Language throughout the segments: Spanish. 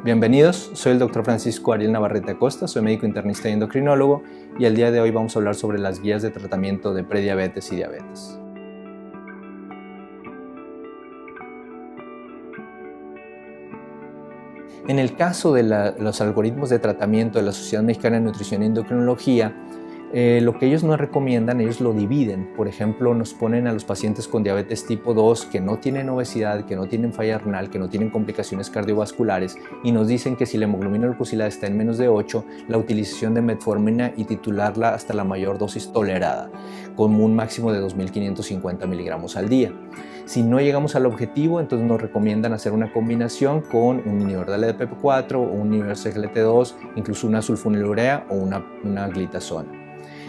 Bienvenidos, soy el Dr. Francisco Ariel Navarrete Acosta, soy médico internista y endocrinólogo y el día de hoy vamos a hablar sobre las guías de tratamiento de prediabetes y diabetes. En el caso de los algoritmos de tratamiento de la Sociedad Mexicana de Nutrición y Endocrinología, lo que ellos nos recomiendan, ellos lo dividen. Por ejemplo, nos ponen a los pacientes con diabetes tipo 2 que no tienen obesidad, que no tienen falla renal, que no tienen complicaciones cardiovasculares y nos dicen que si la hemoglobina glucosilada está en menos de 8, la utilización de metformina y titularla hasta la mayor dosis tolerada, con un máximo de 2.550 miligramos al día. Si no llegamos al objetivo, entonces nos recomiendan hacer una combinación con un inhibidor de la ADPP4 o un inhibidor de SGLT2, incluso una sulfonilurea o una glitazona.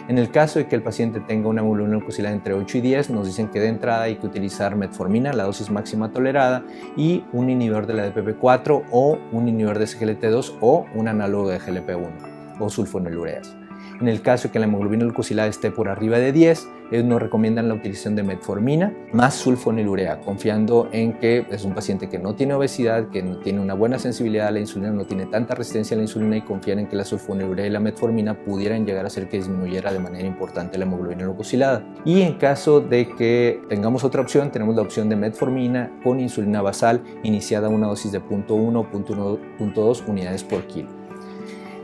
En el caso de que el paciente tenga una hemoglobina glucosilada entre 8 y 10, nos dicen que de entrada hay que utilizar metformina, la dosis máxima tolerada, y un inhibidor de la ADPP4 o un inhibidor de SGLT2 o un análogo de GLP-1 o sulfonilureas. En el caso de que la hemoglobina glucosilada esté por arriba de 10, ellos nos recomiendan la utilización de metformina más sulfonilurea, confiando en que es un paciente que no tiene obesidad, que no tiene una buena sensibilidad a la insulina, no tiene tanta resistencia a la insulina y confían en que la sulfonilurea y la metformina pudieran llegar a hacer que disminuyera de manera importante la hemoglobina glucosilada. Y en caso de que tengamos otra opción, tenemos la opción de metformina con insulina basal iniciada a una dosis de 0.1 o 0.2 unidades por kilo.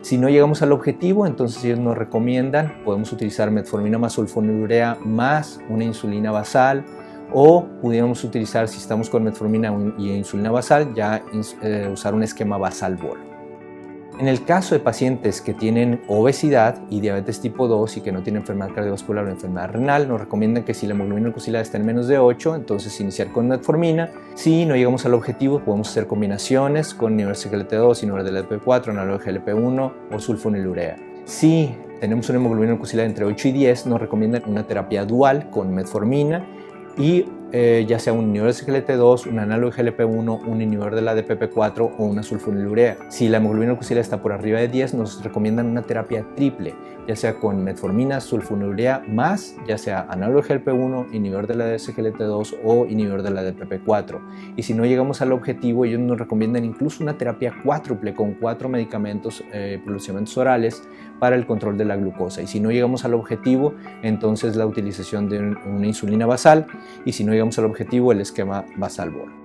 Si no llegamos al objetivo, entonces ellos nos recomiendan, podemos utilizar metformina más sulfonilurea más una insulina basal, o pudiéramos utilizar, si estamos con metformina y insulina basal, ya usar un esquema basal-bolo. En el caso de pacientes que tienen obesidad y diabetes tipo 2 y que no tienen enfermedad cardiovascular o enfermedad renal, nos recomiendan que si la hemoglobina glucosilada está en menos de 8, entonces iniciar con metformina. Si no llegamos al objetivo, podemos hacer combinaciones con inhibidor de SGLT2, inhibidor de la ADP4, análogo de GLP-1 o sulfonilurea. Si tenemos una hemoglobina glucosilada entre 8 y 10, nos recomiendan una terapia dual con metformina y ya sea un inhibidor de SGLT2, un análogo de GLP-1, un inhibidor de la ADPP4 o una sulfonilurea. Si la hemoglobina glucosilada está por arriba de 10, nos recomiendan una terapia triple, ya sea con metformina, sulfonilurea más, ya sea análogo de GLP-1, inhibidor de la SGLT2 o inhibidor de la ADPP4. Y si no llegamos al objetivo, ellos nos recomiendan incluso una terapia cuádruple con 4 medicamentos, medicamentos orales para el control de la glucosa. Y si no llegamos al objetivo, entonces la utilización de una insulina basal, y si no llegamos al objetivo, el esquema basal-bolo.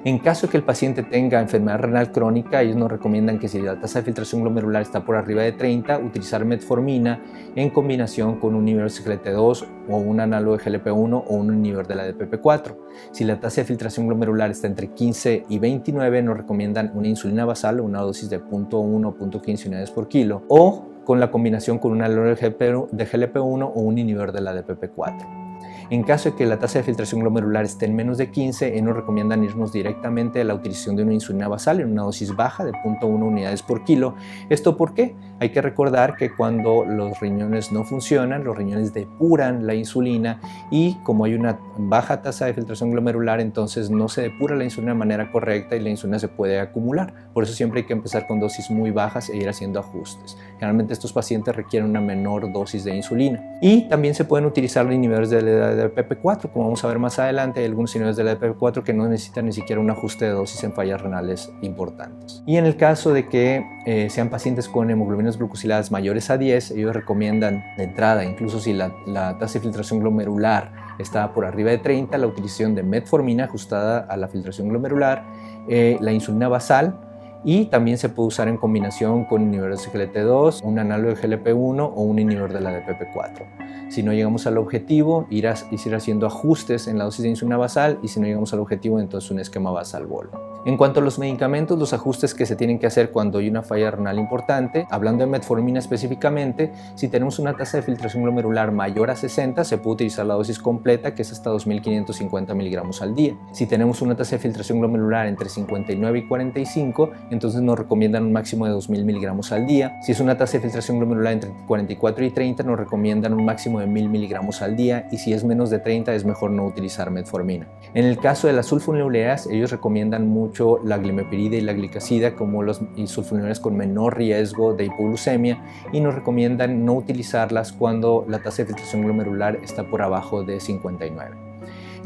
En caso de que el paciente tenga enfermedad renal crónica, ellos nos recomiendan que si la tasa de filtración glomerular está por arriba de 30, utilizar metformina en combinación con un inhibidor de SGLT2 o un análogo de GLP-1 o un inhibidor de la ADPP4. Si la tasa de filtración glomerular está entre 15 y 29, nos recomiendan una insulina basal o una dosis de 0.1 o 0.15 unidades por kilo, o con la combinación con un análogo de GLP-1 o un inhibidor de la ADPP4. En caso de que la tasa de filtración glomerular esté en menos de 15, nos recomiendan irnos directamente a la utilización de una insulina basal en una dosis baja de 0.1 unidades por kilo. ¿Esto por qué? Hay que recordar que cuando los riñones no funcionan, los riñones depuran la insulina y como hay una baja tasa de filtración glomerular, entonces no se depura la insulina de manera correcta y la insulina se puede acumular. Por eso siempre hay que empezar con dosis muy bajas e ir haciendo ajustes. Generalmente estos pacientes requieren una menor dosis de insulina. Y también se pueden utilizar los inhibidores de la ADPP4, como vamos a ver más adelante. Hay algunos inhibidores de la ADPP4 que no necesitan ni siquiera un ajuste de dosis en fallas renales importantes. Y en el caso de que sean pacientes con hemoglobinas glucosiladas mayores a 10, ellos recomiendan de entrada, incluso si la tasa de filtración glomerular está por arriba de 30, la utilización de metformina ajustada a la filtración glomerular, la insulina basal, y también se puede usar en combinación con inhibidor de SGLT2, un análogo de GLP-1 o un inhibidor de la ADPP4. Si no llegamos al objetivo, ir haciendo ajustes en la dosis de insulina basal, y si no llegamos al objetivo, entonces un esquema basal-bolo. En cuanto a los medicamentos, los ajustes que se tienen que hacer cuando hay una falla renal importante, hablando de metformina específicamente, si tenemos una tasa de filtración glomerular mayor a 60, se puede utilizar la dosis completa, que es hasta 2.550 miligramos al día. Si tenemos una tasa de filtración glomerular entre 59 y 45, entonces nos recomiendan un máximo de 2.000 miligramos al día. Si es una tasa de filtración glomerular entre 44 y 30, nos recomiendan un máximo de 1.000 miligramos al día, y si es menos de 30 es mejor no utilizar metformina. En el caso de las sulfonilureas, ellos recomiendan mucho la glimepirida y la glicazida como los sulfonilureas con menor riesgo de hipoglucemia, y nos recomiendan no utilizarlas cuando la tasa de filtración glomerular está por abajo de 59.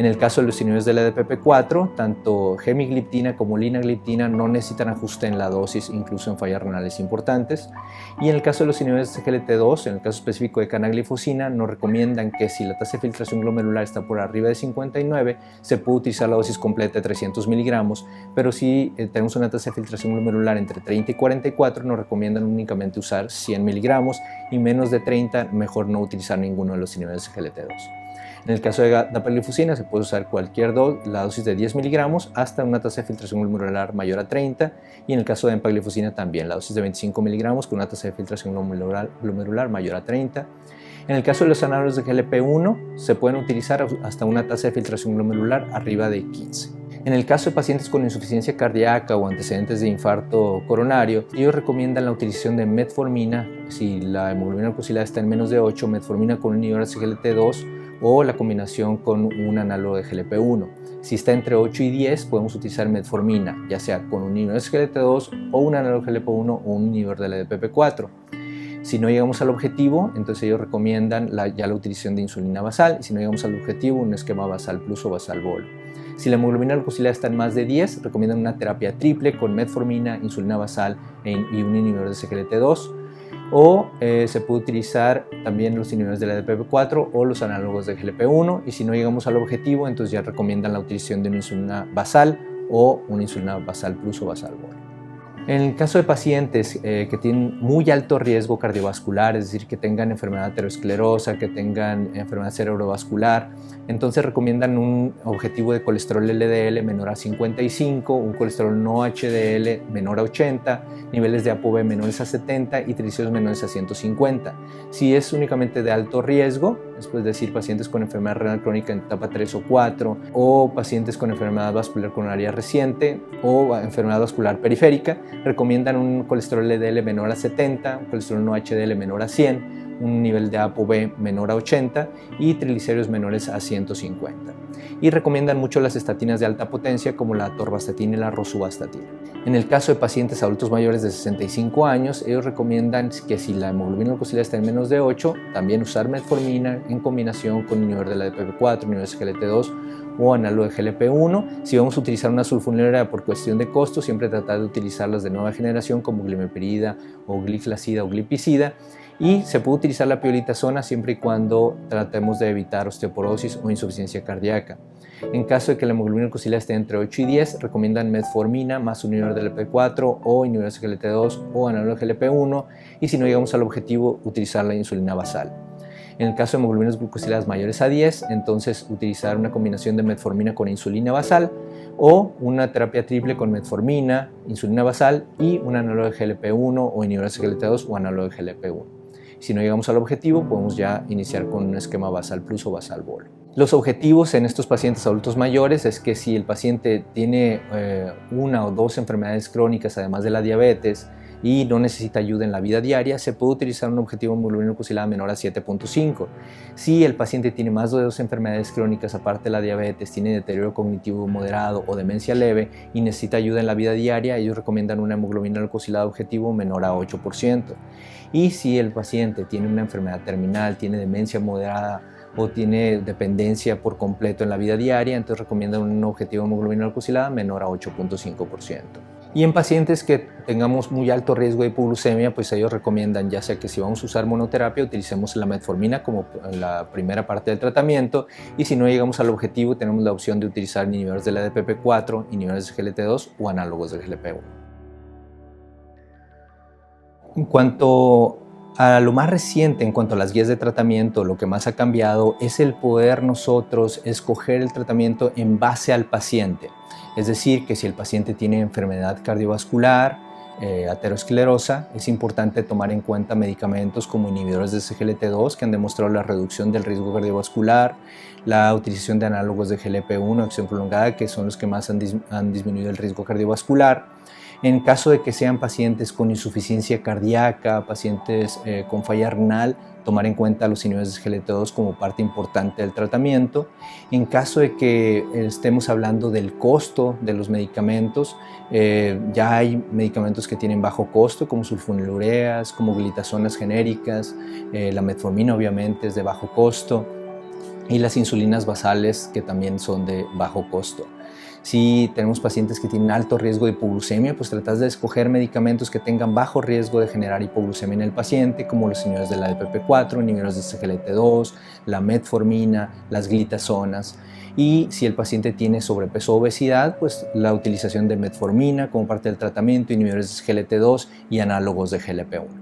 En el caso de los inhibidores de la DPP-4, tanto gemigliptina como linagliptina no necesitan ajuste en la dosis, incluso en fallas renales importantes. Y en el caso de los inhibidores de SGLT2, en el caso específico de canaglifosina, nos recomiendan que si la tasa de filtración glomerular está por arriba de 59, se puede utilizar la dosis completa de 300 miligramos, pero si tenemos una tasa de filtración glomerular entre 30 y 44, nos recomiendan únicamente usar 100 miligramos y menos de 30, mejor no utilizar ninguno de los inhibidores de SGLT2. En el caso de dapaglifosina se puede usar la dosis de 10 miligramos hasta una tasa de filtración glomerular mayor a 30, y en el caso de empaglifosina también la dosis de 25 miligramos con una tasa de filtración glomerular mayor a 30. En el caso de los análogos de GLP-1 se pueden utilizar hasta una tasa de filtración glomerular arriba de 15. En el caso de pacientes con insuficiencia cardíaca o antecedentes de infarto coronario, ellos recomiendan la utilización de metformina si la hemoglobina glucosilada está en menos de 8, metformina con un inhibidor de SGLT2 o la combinación con un análogo de GLP-1. Si está entre 8 y 10, podemos utilizar metformina, ya sea con un inhibidor de SGLT2 o un análogo de GLP-1 o un inhibidor de la DPP-4. Si no llegamos al objetivo, entonces ellos recomiendan ya la utilización de insulina basal, y si no llegamos al objetivo, un esquema basal plus o basal bol. Si la hemoglobina glucosilada está en más de 10, recomiendan una terapia triple con metformina, insulina basal y un inhibidor de SGLT2. O se puede utilizar también los inhibidores de la DPP-4 o los análogos de GLP-1, y si no llegamos al objetivo, entonces ya recomiendan la utilización de una insulina basal o una insulina basal plus o basal bol. En el caso de pacientes que tienen muy alto riesgo cardiovascular, es decir, que tengan enfermedad aterosclerosa, que tengan enfermedad cerebrovascular, entonces recomiendan un objetivo de colesterol LDL menor a 55, un colesterol no HDL menor a 80, niveles de ApoB menores a 70 y triglicéridos menores a 150. Si es únicamente de alto riesgo, es decir, pacientes con enfermedad renal crónica en etapa 3 o 4, o pacientes con enfermedad vascular coronaria reciente o enfermedad vascular periférica, recomiendan un colesterol LDL menor a 70, un colesterol no HDL menor a 100, un nivel de ApoB menor a 80 y triglicéridos menores a 150. Y recomiendan mucho las estatinas de alta potencia como la atorvastatina y la rosuvastatina. En el caso de pacientes adultos mayores de 65 años, ellos recomiendan que si la hemoglobina glucosilada está en menos de 8, también usar metformina en combinación con inhibidor de la DPP-4, inhibidor de SGLT2 o análogo de GLP-1. Si vamos a utilizar una sulfonilurea por cuestión de costo, siempre tratar de utilizarlas de nueva generación como glimepirida o gliclazida o glipizida. Y se puede utilizar la pioglitazona siempre y cuando tratemos de evitar osteoporosis o insuficiencia cardíaca. En caso de que la hemoglobina glucosilada esté entre 8 y 10, recomiendan metformina más un inhibidor del LP4 o inhibidor de SGLT2 o análogo de GLP-1, y si no llegamos al objetivo, utilizar la insulina basal. En el caso de hemoglobinas glucosiladas mayores a 10, entonces utilizar una combinación de metformina con insulina basal o una terapia triple con metformina, insulina basal y un análogo de GLP-1 o inhibidor de SGLT2 o análogo de GLP-1. Si no llegamos al objetivo, podemos ya iniciar con un esquema basal plus o basal bol. Los objetivos en estos pacientes adultos mayores es que si el paciente tiene una o dos enfermedades crónicas además de la diabetes y no necesita ayuda en la vida diaria, se puede utilizar un objetivo de hemoglobina glucosilada menor a 7.5. Si el paciente tiene más de dos enfermedades crónicas aparte de la diabetes, tiene deterioro cognitivo moderado o demencia leve y necesita ayuda en la vida diaria, ellos recomiendan una hemoglobina glucosilada objetivo menor a 8%. Y si el paciente tiene una enfermedad terminal, tiene demencia moderada o tiene dependencia por completo en la vida diaria, entonces recomiendan un objetivo de hemoglobina glucosilada menor a 8.5%. Y en pacientes que tengamos muy alto riesgo de hipoglucemia, pues ellos recomiendan, ya sea que si vamos a usar monoterapia, utilicemos la metformina como la primera parte del tratamiento, y si no llegamos al objetivo, tenemos la opción de utilizar inhibidores de la DPP-4, inhibidores de GLT2 o análogos de GLP-1. En cuanto a lo más reciente, en cuanto a las guías de tratamiento, lo que más ha cambiado es el poder nosotros escoger el tratamiento en base al paciente. Es decir, que si el paciente tiene enfermedad cardiovascular, aterosclerosa, es importante tomar en cuenta medicamentos como inhibidores de SGLT2 que han demostrado la reducción del riesgo cardiovascular, la utilización de análogos de GLP-1 acción prolongada, que son los que más han disminuido el riesgo cardiovascular. En caso de que sean pacientes con insuficiencia cardíaca, pacientes con falla renal, tomar en cuenta los inhibidores de SGLT2 como parte importante del tratamiento. En caso de que estemos hablando del costo de los medicamentos, ya hay medicamentos que tienen bajo costo, como sulfonilureas, como glitazonas genéricas, la metformina obviamente es de bajo costo. y las insulinas basales, que también son de bajo costo. Si tenemos pacientes que tienen alto riesgo de hipoglucemia, pues tratas de escoger medicamentos que tengan bajo riesgo de generar hipoglucemia en el paciente, como los inhibidores de la DPP-4, inhibidores de SGLT2, la metformina, las glitazonas. Y si el paciente tiene sobrepeso o obesidad, pues la utilización de metformina como parte del tratamiento, inhibidores de SGLT2 y análogos de GLP-1.